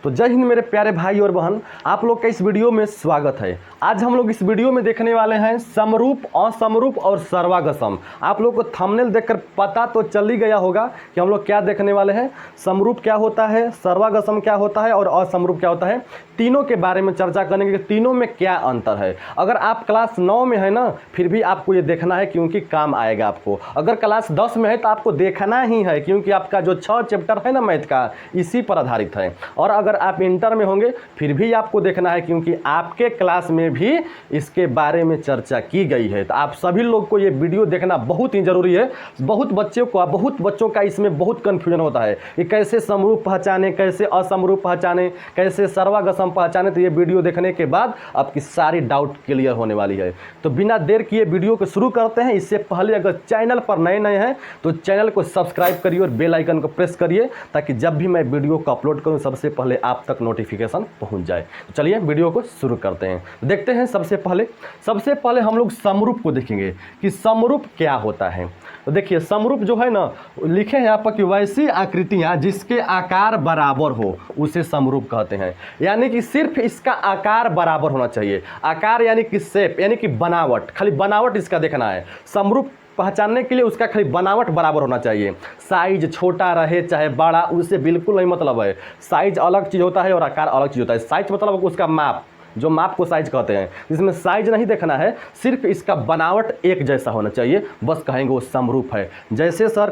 तो जय हिंद मेरे प्यारे भाई और बहन, आप लोग का इस वीडियो में स्वागत है। आज हम लोग इस वीडियो में देखने वाले हैं समरूप, असमरूप और सर्वागसम। आप लोग को थंबनेल देखकर पता तो चल ही गया होगा कि हम लोग क्या देखने वाले हैं। समरूप क्या होता है, सर्वागसम क्या होता है और असमरूप क्या होता है, तीनों के बारे में चर्चा करेंगे कि तीनों में क्या अंतर है। अगर आप क्लास 9 में है ना, फिर भी आपको ये देखना है क्योंकि काम आएगा आपको। अगर क्लास 10 में है तो आपको देखना ही है क्योंकि आपका जो 6 चैप्टर है ना मैथ का, इसी पर आधारित है। और अगर आप इंटर में होंगे फिर भी आपको देखना है क्योंकि आपके क्लास में भी इसके बारे में चर्चा की गई है। तो आप सभी लोग को ये वीडियो देखना बहुत ही ज़रूरी है। बहुत बच्चों का इसमें बहुत कन्फ्यूजन होता है कि कैसे समरूप पहचाने, कैसे असमरूप पहचाने, कैसे सर्वागसम पहचाने। तो ये वीडियो देखने के बाद आपकी सारी डाउट क्लियर होने वाली है। तो बिना देर किए वीडियो को शुरू करते हैं। इससे पहले अगर चैनल पर नए हैं तो चैनल को सब्सक्राइब करिए और बेल आइकन को प्रेस करिए ताकि जब भी मैं वीडियो को अपलोड करूं सबसे पहले आप तक नोटिफिकेशन पहुंच जाए। तो चलिए वीडियो को शुरू करते हैं। देखते हैं सबसे पहले हम लोग समरूप को देखेंगे कि समरूप क्या होता है। तो देखिए समरूप जो है ना, लिखे हैं यहाँ पर कि वैसी आकृतियाँ जिसके आकार बराबर हो उसे समरूप कहते हैं। यानी कि सिर्फ इसका आकार बराबर होना चाहिए। आकार यानी कि शेप, यानी कि बनावट, खाली बनावट इसका देखना है। समरूप पहचानने के लिए उसका खाली बनावट बराबर होना चाहिए। साइज छोटा रहे चाहे बड़ा, उससे बिल्कुल नहीं मतलब है। साइज अलग चीज़ होता है और आकार अलग चीज़ होता है। साइज मतलब उसका माप, जो माप को साइज कहते हैं। इसमें साइज नहीं देखना है, सिर्फ इसका बनावट एक जैसा होना चाहिए, बस कहेंगे वो समरूप है। जैसे सर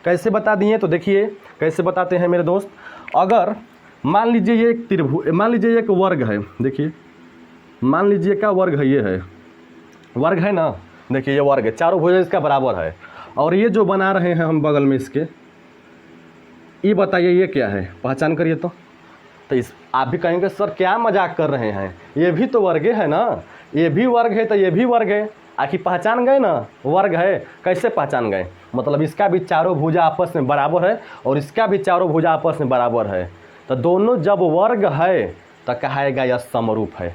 कैसे बता दिए, तो देखिए कैसे बताते हैं मेरे दोस्त। अगर मान लीजिए ये एक त्रिभुज, मान लीजिए एक वर्ग है। देखिए मान लीजिए का वर्ग है, ये है वर्ग है ना। देखिए ये वर्ग है, चारों भुजा इसका बराबर है। और ये जो बना रहे हैं हम बगल में इसके, ये बताइए ये क्या है, पहचान करिए। तो इस आप भी कहेंगे सर क्या मजाक कर रहे हैं, ये भी तो वर्ग है ना, ये भी वर्ग है तो ये भी वर्ग है। आखिर पहचान गए ना, वर्ग है। कैसे पहचान गए, मतलब इसका भी चारों भुजा आपस में बराबर है और इसका भी चारों भुजा आपस में बराबर है। तो दोनों जब वर्ग है तो कहेगा यह समरूप है।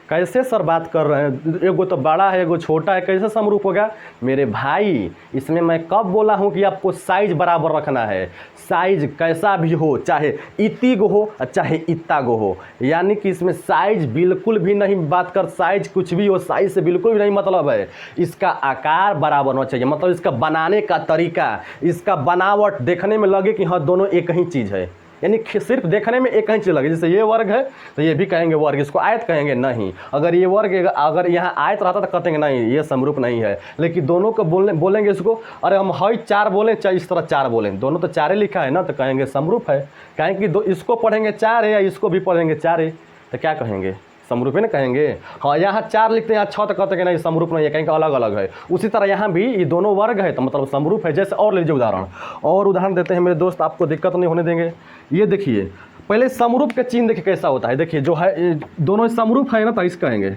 कैसे सर बात कर रहे हैं, एगो तो बड़ा है एगो छोटा है, कैसे समरूप होगा मेरे भाई। इसमें मैं कब बोला हूँ कि आपको साइज बराबर रखना है। साइज कैसा भी हो, चाहे इति गो हो चाहे इत्ता गो हो, यानी कि इसमें साइज बिल्कुल भी नहीं बात कर। साइज कुछ भी हो, साइज से बिल्कुल भी नहीं मतलब है। इसका आकार बराबर होना चाहिए, मतलब इसका बनाने का तरीका, इसका बनावट देखने में लगे कि हाँ दोनों एक ही चीज़ है। यानी सिर्फ देखने में एक ही चीज़ लगे। जैसे ये वर्ग है तो ये भी कहेंगे वर्ग, इसको आयत कहेंगे नहीं। अगर ये वर्ग, अगर यहाँ आयत रहता तो कहते हैं नहीं ये समरूप नहीं है। लेकिन दोनों को बोलेंगे इसको, अरे हम है 4 बोलें चाहे इस तरह 4 बोलें, दोनों तो 4 लिखा है ना, तो कहेंगे समरूप है। कहेंगे कि इसको पढ़ेंगे 4 है या इसको भी पढ़ेंगे 4 है, तो क्या कहेंगे, समरूप है ना कहेंगे। हाँ यहाँ 4 लिखते हैं, यहाँ 6 तो कहते हैं नहीं समरूप नहीं है, कहीं का अलग अलग है। उसी तरह यहाँ भी ये दोनों वर्ग है तो मतलब समरूप है। जैसे और लीजिए उदाहरण देते हैं मेरे दोस्त, आपको दिक्कत नहीं होने देंगे। ये देखिए पहले समरूप का चिन्ह देखिए कैसा होता है। देखिए जो है दोनों समरूप है ना, तो इसका कहेंगे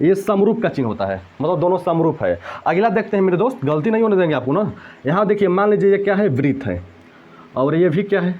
ये समरूप का चिन्ह होता है, मतलब दोनों समरूप है। अगला देखते हैं मेरे दोस्त, गलती नहीं होने देंगे आपको ना। यहाँ देखिए मान लीजिए ये क्या है, वृत्त है, और ये भी क्या है,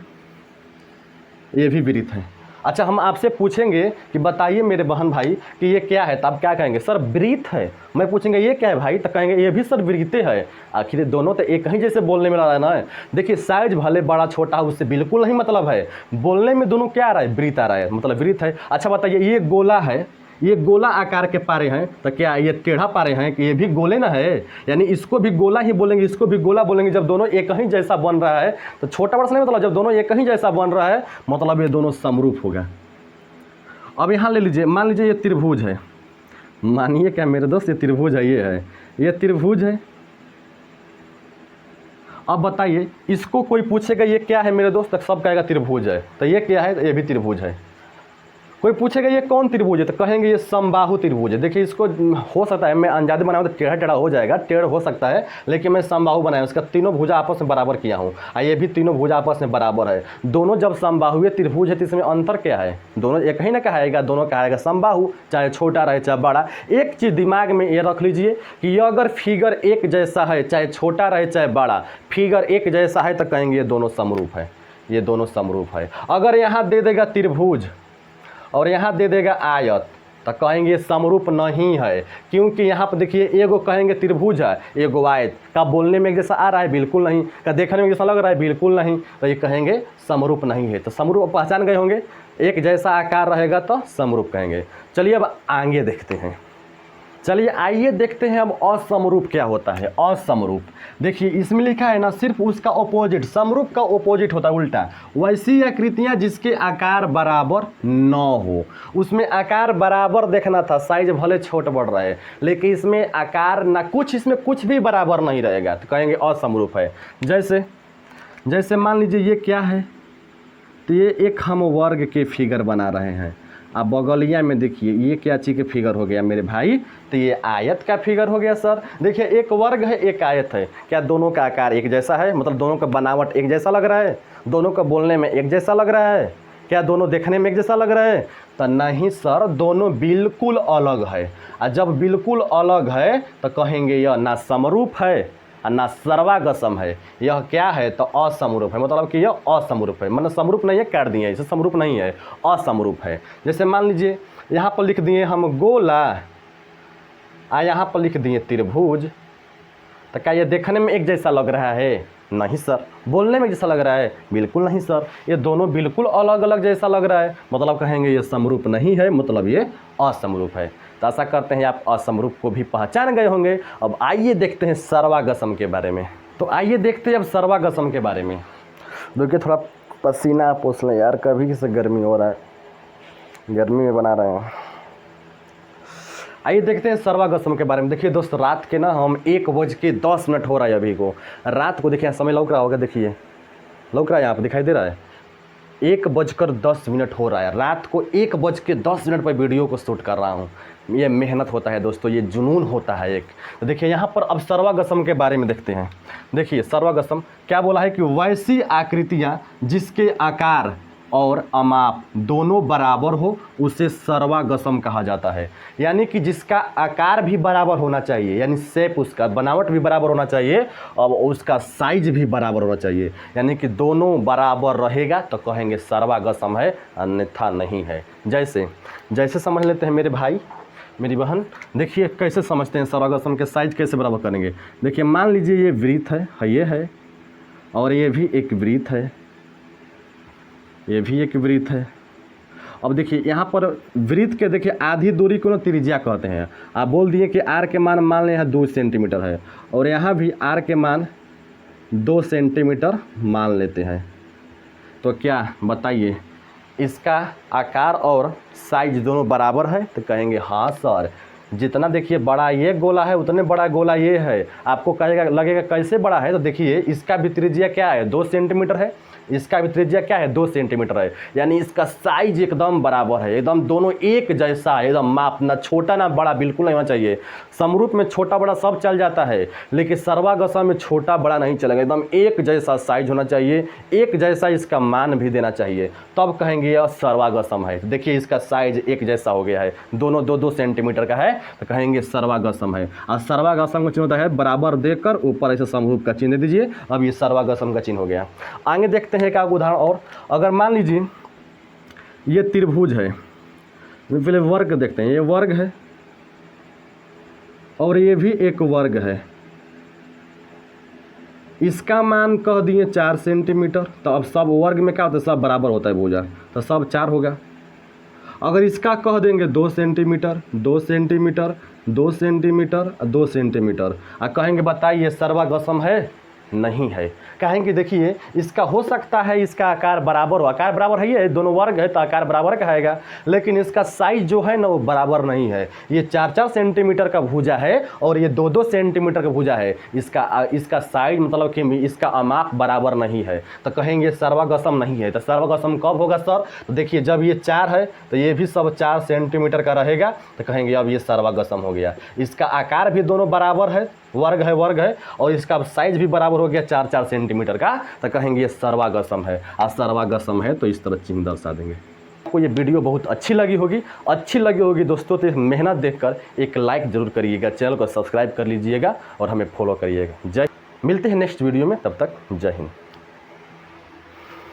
ये भी वृत्त है। अच्छा हम आपसे पूछेंगे कि बताइए मेरे बहन भाई कि ये क्या है, तो आप क्या कहेंगे, सर वृत्त है। मैं पूछेंगे ये क्या है भाई, तो कहेंगे ये भी सर वृत्त है। आखिर दोनों तो एक ही जैसे बोलने में आ रहा है ना। देखिए साइज भले बड़ा छोटा उससे बिल्कुल नहीं मतलब है, बोलने में दोनों क्या आ रहा है, वृत्त आ रहा है, मतलब वृत्त है। अच्छा बताइए ये गोला है, ये गोला आकार के पारे हैं, तो क्या ये टेढ़ा पारे हैं कि ये भी गोले ना है। यानी इसको भी गोला ही बोलेंगे, इसको भी गोला बोलेंगे। जब दोनों एक ही जैसा बन रहा है तो छोटा बड़ा नहीं, मतलब जब दोनों एक ही जैसा बन रहा है मतलब ये दोनों समरूप होगा। अब यहाँ ले लीजिए, मान लीजिए ये त्रिभुज है, मानिए क्या मेरे दोस्त ये त्रिभुज है, ये त्रिभुज है। अब बताइए इसको कोई पूछेगा ये क्या है मेरे दोस्त, सब कहेगा त्रिभुज है। तो ये क्या है, तो ये भी त्रिभुज है। कोई पूछेगा ये कौन त्रिभुज है, तो कहेंगे ये समबाहु त्रिभुज है। देखिए इसको हो सकता है मैं अंजादे बनाऊँ तो टेढ़ा टेढ़ा हो जाएगा, टेढ़ हो सकता है, लेकिन मैं समबाहु बनाया, उसका तीनों भुजा आपस में बराबर किया हूँ। ये भी तीनों भुजा आपस में बराबर है। दोनों जब समबाहुए त्रिभुज है तो इसमें अंतर क्या है, दोनों एक ही ना कहाएगा, दोनों कहाएगा समबाहु, चाहे छोटा रहे चाहे बड़ा। एक चीज़ दिमाग में ये रख लीजिए कि ये अगर फिगर एक जैसा है, चाहे छोटा रहे चाहे बड़ा, फिगर एक जैसा है तो कहेंगे ये दोनों समरूप है, ये दोनों समरूप है। अगर यहाँ दे देगा त्रिभुज और यहाँ दे देगा आयत तो कहेंगे समरूप नहीं है, क्योंकि यहाँ पर देखिए एगो कहेंगे त्रिभुज है, एगो आयत। का बोलने में एक जैसा आ रहा है, बिल्कुल नहीं। का देखने में जैसा लग रहा है, बिल्कुल नहीं। तो ये कहेंगे समरूप नहीं है। तो समरूप पहचान गए होंगे। एक जैसा आकार रहेगा तो समरूप कहेंगे। चलिए अब आगे देखते हैं। चलिए आइए देखते हैं अब असमरूप क्या होता है। असमरूप देखिए इसमें लिखा है ना, सिर्फ उसका ऑपोजिट, समरूप का ऑपोजिट होता है उल्टा। वैसी आकृतियां जिसके आकार बराबर न हो। उसमें आकार बराबर देखना था, साइज भले छोट बढ़ रहा है, लेकिन इसमें आकार ना कुछ, इसमें कुछ भी बराबर नहीं रहेगा तो कहेंगे असमरूप है। जैसे मान लीजिए ये क्या है, तो ये एक हम वर्ग के फिगर बना रहे हैं। अब बगलिया में देखिए ये क्या चीज़ के फिगर हो गया मेरे भाई, तो ये आयत का फिगर हो गया सर। देखिए एक वर्ग है एक आयत है, क्या दोनों का आकार एक जैसा है? मतलब दोनों का बनावट एक जैसा लग रहा है? दोनों का बोलने में एक जैसा लग रहा है? क्या दोनों देखने में एक जैसा लग रहा है? तो नहीं सर, दोनों बिल्कुल अलग है। और जब बिल्कुल अलग है तो कहेंगे यह ना समरूप है और ना सर्वागसम है। यह क्या है? तो असमरूप है। मतलब कि यह असमरूप है, मतलब समरूप नहीं है, काट दिए, इसे समरूप नहीं है, असमरूप है। जैसे मान लीजिए यहाँ पर लिख दिए हम गोला और यहाँ पर लिख दिए त्रिभुज, तो क्या ये देखने में एक जैसा लग रहा है? नहीं सर। बोलने में जैसा लग रहा है? बिल्कुल नहीं सर, ये दोनों बिल्कुल अलग अलग जैसा लग रहा है, मतलब कहेंगे ये समरूप नहीं है, मतलब ये असमरूप है। तो आशा करते हैं आप असमरूप को भी पहचान गए होंगे। अब आइए देखते हैं सर्वागसम के बारे में। तो आइए देखते हैं अब सर्वागसम के बारे में। देखिए थोड़ा पसीना पोंछ लें यार, कभी से गर्मी हो रहा है, गर्मी में बना रहे हैं। आइए देखते हैं सर्वागसम के बारे में। देखिए दोस्त, रात के ना हम 1:10 हो रहा है अभी को, रात को। देखिए समय लौक रहा होगा, देखिए लौक रहा है, यहाँ पर दिखाई दे रहा है 1:10 हो रहा है। रात को 1:10 पर वीडियो को शूट कर रहा हूँ। ये मेहनत होता है दोस्तों, ये जुनून होता है एक। तो देखिए यहाँ पर अब सर्वागसम के बारे में देखते हैं। देखिए सर्वागसम क्या बोला है कि वैसी आकृतियाँ जिसके आकार और अमाप दोनों बराबर हो उसे सर्वागसम कहा जाता है। यानी कि जिसका आकार भी बराबर होना चाहिए, यानी शेप, उसका बनावट भी बराबर होना चाहिए और उसका साइज भी बराबर होना चाहिए। यानी कि दोनों बराबर रहेगा तो कहेंगे सर्वागसम है, अन्यथा नहीं है। जैसे समझ लेते हैं मेरे भाई मेरी बहन। देखिए कैसे समझते हैं सर्वागसम के साइज कैसे बराबर करेंगे। देखिए मान लीजिए ये वृत्त है, ये है, और ये भी एक वृत्त है, ये भी एक वृत्त है। अब देखिए यहाँ पर वृत्त के देखिए आधी दूरी को ना त्रिज्या कहते हैं। आप बोल दिए कि आर के मान लें यहाँ 2 सेंटीमीटर है, और यहाँ भी आर के मान 2 सेंटीमीटर मान लेते हैं। तो क्या बताइए, इसका आकार और साइज दोनों बराबर है? तो कहेंगे हाँ सर। जितना देखिए बड़ा ये गोला है उतने बड़ा गोला ये है। आपको कहेगा लगेगा कैसे बड़ा है, तो देखिए इसका भी त्रिज्या क्या है? 2 सेंटीमीटर है, इसका भी त्रिज्या क्या है? 2 सेंटीमीटर है। यानी इसका साइज एकदम बराबर है, एकदम दोनों एक जैसा है, एकदम माप ना छोटा ना बड़ा बिल्कुल नहीं होना चाहिए। समरूप में छोटा बड़ा सब चल जाता है, लेकिन सर्वागसम में छोटा बड़ा नहीं चलेगा, एकदम एक जैसा साइज होना चाहिए, एक जैसा इसका मान भी देना चाहिए, तब कहेंगे यह सर्वागसम है। देखिए इसका साइज एक जैसा हो गया है, दोनों 2-2 सेंटीमीटर का है, तो कहेंगे सर्वागसम है। और सर्वागसम का चिन्ह होता है बराबर देकर ऊपर ऐसे समरूप का चिन्ह दीजिए। अब ये सर्वागसम का चिन्ह हो गया। आगे देखते हैं एक उदाहरण और। अगर मान लीजिए ये त्रिभुज है, पहले वर्ग देखते हैं। ये वर्ग है और ये भी एक वर्ग है, इसका मान कह दिए 4 सेंटीमीटर। तो अब सब वर्ग में क्या होता है? सब बराबर होता है भुजा, तो सब 4 होगा। अगर इसका कह देंगे 2 सेंटीमीटर, 2 सेंटीमीटर, 2 सेंटीमीटर, 2 सेंटीमीटर, और कहेंगे बताइए सर्वागसम है? नहीं है। कहेंगे देखिए इसका हो सकता है इसका आकार बराबर हो, आकार बराबर है, ये दोनों वर्ग है तो आकार बराबर कहेगा, लेकिन इसका साइज जो है ना वो बराबर नहीं है। ये 4-4 सेंटीमीटर का भुजा है और ये 2-2 सेंटीमीटर का भुजा है। इसका साइज मतलब कि इसका अमाप बराबर नहीं है, तो कहेंगे सर्वागसम नहीं है। तो सर्वागसम कब होगा सर? तो देखिए जब ये 4 है तो ये भी सब 4 सेंटीमीटर का रहेगा, तो कहेंगे अब ये सर्वागसम हो गया। इसका आकार भी दोनों बराबर है, वर्ग है, और इसका साइज भी बराबर हो गया 4-4 सेंटीमीटर का, तो कहेंगे ये सर्वागसम है। और सर्वागसम है तो इस तरह चिन्ह दर्शा देंगे। आपको ये वीडियो बहुत अच्छी लगी होगी दोस्तों, तो मेहनत देखकर एक लाइक जरूर करिएगा, चैनल को सब्सक्राइब कर लीजिएगा और हमें फॉलो करिएगा। मिलते हैं नेक्स्ट वीडियो में, तब तक जय हिंद।